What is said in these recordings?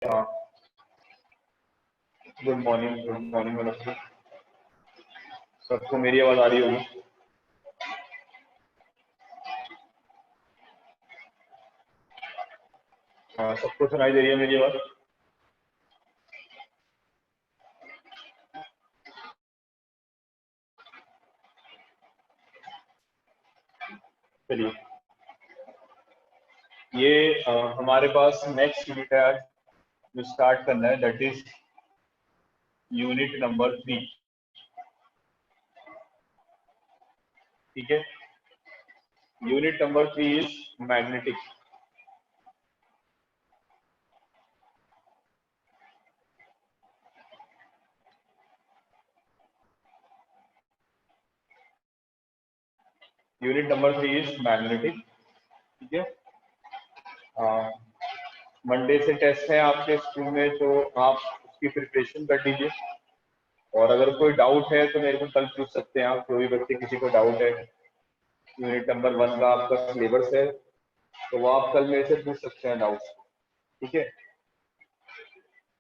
हाँ, good morning नमस्ते। सबको मेरी आवाज आ रही होगी? हाँ, सबको सुनाई दे रही है मेरी आवाज? चलिए, ये हमारे पास नेक्स्ट यूनिट है आज जो स्टार्ट करना है, दैट इज यूनिट नंबर 3। ठीक है, unit number 3 is magnetic. Unit number 3 is magnetic. ठीक है, मंडे से टेस्ट है आपके स्कूल में, तो आप उसकी प्रिपरेशन कर लीजिए। और अगर कोई डाउट है तो मेरे को कल पूछ सकते हैं आप, कोई भी बच्चे किसी को डाउट है। यूनिट नंबर 1 का आपका सिलेबस है, तो वो आप कल मेरे से पूछ सकते हैं डाउट। ठीक है,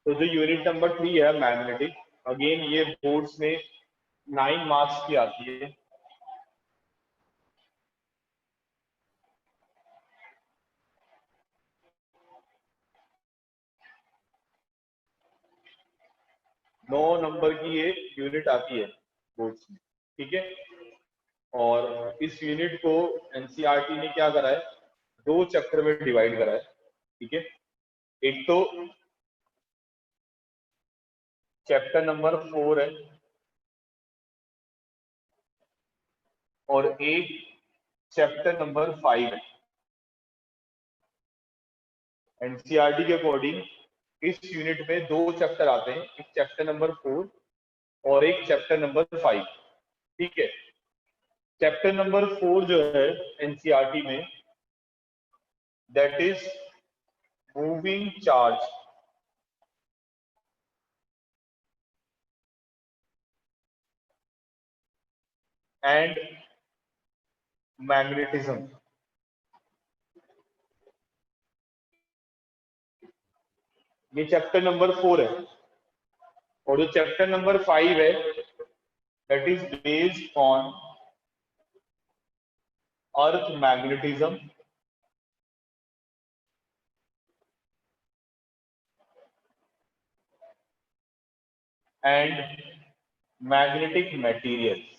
तो जो यूनिट नंबर 3 है मैग्नेटिक, अगेन ये बोर्ड्स में 9 मार्क्स की आती है। नौ नंबर की ये यूनिट आती है बोर्ड्स में। ठीक है, और इस यूनिट को एनसीईआरटी ने क्या करा है, दो चैप्टर में डिवाइड करा है। ठीक है, एक तो चैप्टर नंबर 4 है, और एक चैप्टर नंबर 5 है। एनसीईआरटी के अकॉर्डिंग इस यूनिट में दो चैप्टर आते हैं, एक चैप्टर नंबर 4 और एक चैप्टर नंबर 5। ठीक है, चैप्टर नंबर 4 जो है एनसीईआरटी में, that is moving charge and magnetism. ये चैप्टर नंबर 4 है। और जो चैप्टर नंबर 5 है, that is based on earth magnetism and magnetic materials.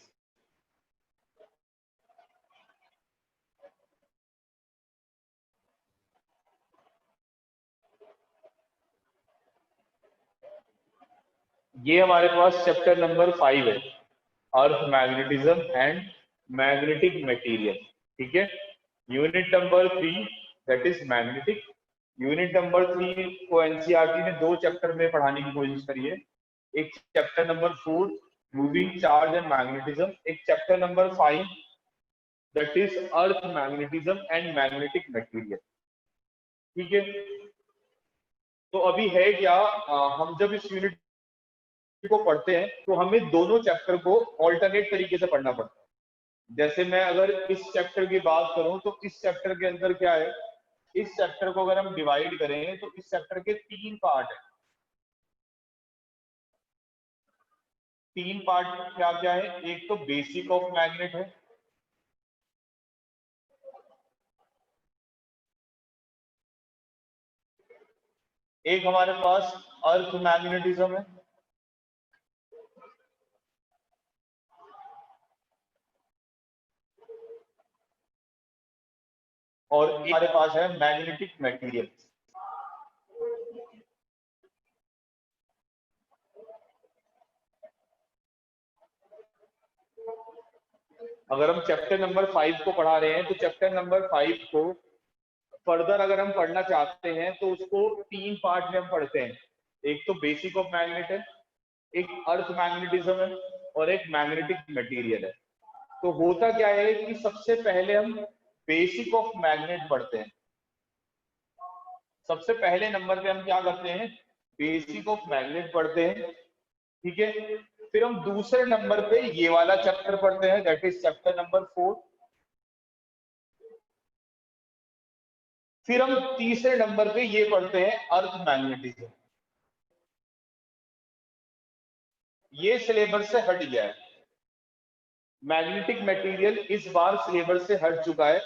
ये हमारे पास चैप्टर नंबर 5 है, अर्थ मैग्नेटिज्म एंड मैग्नेटिक मटेरियल। ठीक है, unit number 3 that is magnetic. Unit number 3 को एनसीईआरटी ने दो चैप्टर में पढ़ाने की कोशिश करी है, एक chapter number 4 moving charge and magnetism, एक chapter number 5 that is earth magnetism and magnetic material. ठीक है, तो अभी है क्या, हम जब इस यूनिट को पढ़ते हैं तो हमें दोनों चैप्टर को ऑल्टरनेट तरीके से पढ़ना पड़ता है। जैसे मैं अगर इस चैप्टर की बात करूं तो इस चैप्टर के अंदर क्या है, इस चैप्टर को अगर हम डिवाइड करें तो इस चैप्टर के तीन पार्ट है। तीन पार्ट क्या क्या है, एक तो बेसिक ऑफ मैग्नेट है, एक हमारे पास अर्थ मैग्नेटिज्म है, और एक हमारे पास है मैग्नेटिक मटेरियल। अगर हम चैप्टर नंबर 5 को पढ़ा रहे हैं तो चैप्टर नंबर 5 को फर्दर अगर हम पढ़ना चाहते हैं तो उसको तीन पार्ट में हम पढ़ते हैं। एक तो बेसिक ऑफ मैग्नेट है, एक अर्थ मैग्नेटिज्म है, और एक मैग्नेटिक मटेरियल है। तो होता क्या है कि सबसे पहले हम बेसिक ऑफ मैग्नेट पढ़ते हैं। सबसे पहले नंबर पे हम क्या करते हैं, बेसिक ऑफ मैग्नेट पढ़ते हैं। ठीक है, फिर हम दूसरे नंबर पे ये वाला चैप्टर पढ़ते हैं, दैट इज चैप्टर नंबर 4। फिर हम तीसरे नंबर पे ये पढ़ते हैं अर्थ मैग्नेटिज्म। ये सिलेबस से हट गया है, मैग्नेटिक मटेरियल इस बार सिलेबस से हट चुका है,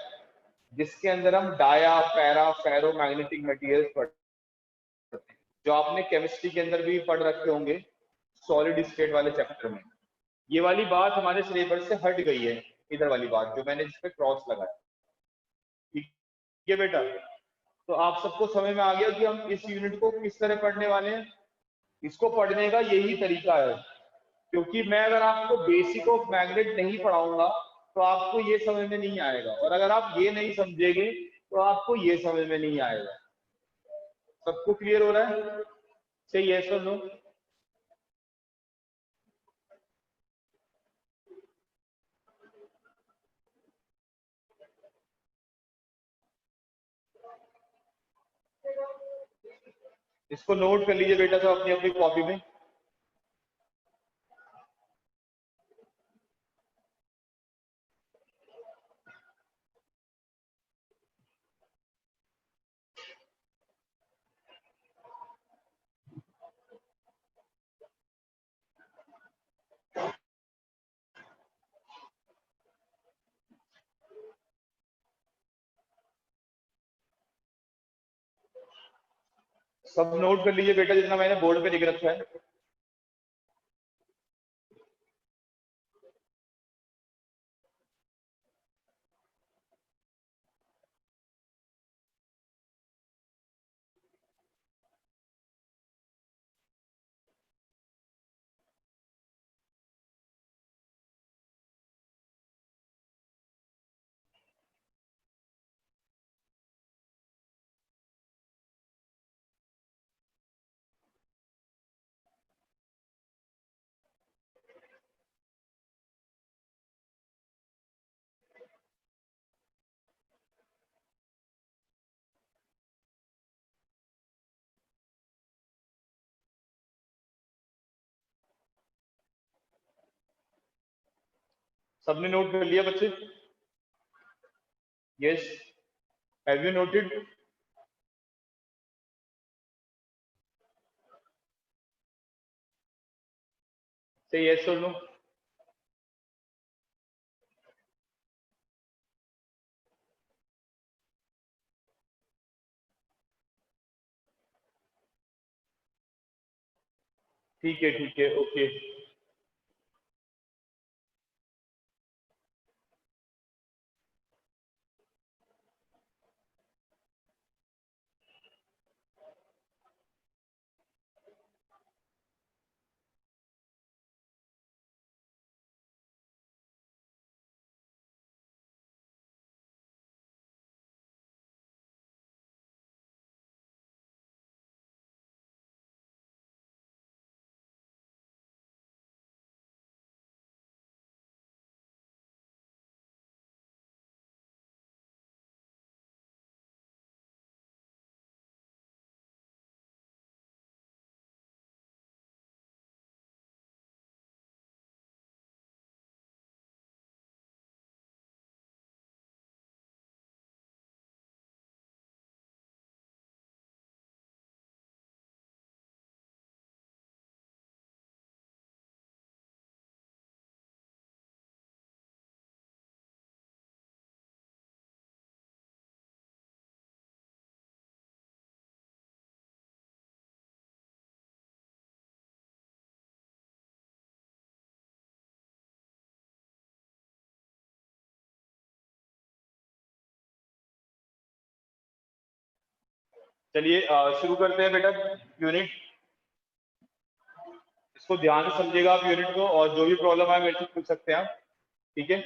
जिसके अंदर हम डाया पैरा फेरो मैग्नेटिक मटेरियल पढ़ते हैं, जो आपने केमिस्ट्री के अंदर भी पढ़ रखे होंगे सॉलिड स्टेट वाले चैप्टर में। ये वाली बात हमारे सिलेबस से हट गई है, इधर वाली बात जो मैंने जिसपे क्रॉस लगाया। ठीक है बेटा, तो आप सबको समझ में आ गया कि हम इस यूनिट को किस तरह पढ़ने वाले हैं। इसको पढ़ने का यही तरीका है, क्योंकि मैं अगर आपको बेसिक ऑफ मैग्नेट नहीं पढ़ाऊंगा तो आपको ये समझ में नहीं आएगा, और अगर आप ये नहीं समझेंगे तो आपको ये समझ में नहीं आएगा। सबको क्लियर हो रहा है? सही है सर? नो? इसको नोट कर लीजिए बेटा सब अपनी अपनी कॉपी में। सब नोट कर लीजिए बेटा जितना मैंने बोर्ड पे लिख रखा है। सबने नोट कर लिया बच्चे? Yes, have you noted? से यस और नो? ठीक है, ओके। चलिए शुरू करते हैं बेटा यूनिट। इसको ध्यान से समझिएगा आप यूनिट को, और जो भी प्रॉब्लम है मेरे से पूछ सकते हैं आप। ठीक है,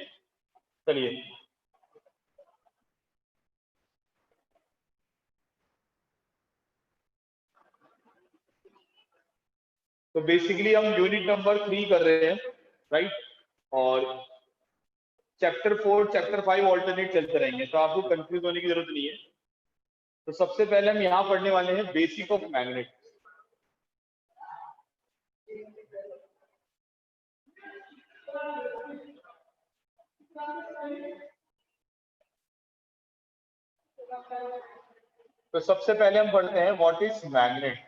चलिए। तो बेसिकली हम यूनिट नंबर 3 कर रहे हैं, राइट? और चैप्टर 4 चैप्टर 5 ऑल्टरनेट चलते रहेंगे, तो आपको कंफ्यूज होने की जरूरत नहीं है। तो सबसे पहले हम यहाँ पढ़ने वाले हैं बेसिक ऑफ मैग्नेट। तो सबसे पहले हम पढ़ते हैं व्हाट इज मैग्नेट।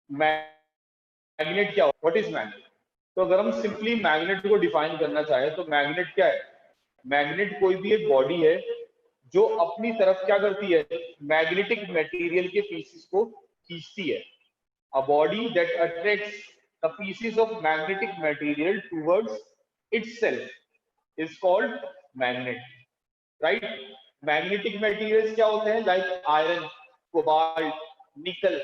मैग्नेट क्या, व्हाट इज मैग्नेट? तो अगर हम सिंपली मैग्नेट को डिफाइन करना चाहें तो मैग्नेट क्या है? मैग्नेट कोई भी एक बॉडी है जो अपनी तरफ क्या करती है, मैग्नेटिक मटेरियल के पीसेस को खींचती है। A body that attracts the pieces of magnetic material towards itself is called magnet, right? Magnetic materials क्या होते हैं? लाइक आयरन, कोबाल्ट, निकल।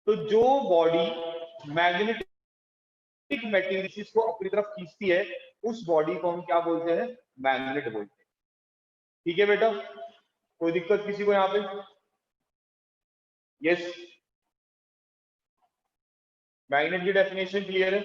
तो जो बॉडी मैग्नेटिक मटेरियल को अपनी तरफ खींचती है उस बॉडी को हम क्या बोलते हैं? मैग्नेट बोलते हैं। ठीक है बेटा, कोई दिक्कत किसी को यहाँ पे? यस, मैग्नेट की डेफिनेशन क्लियर है?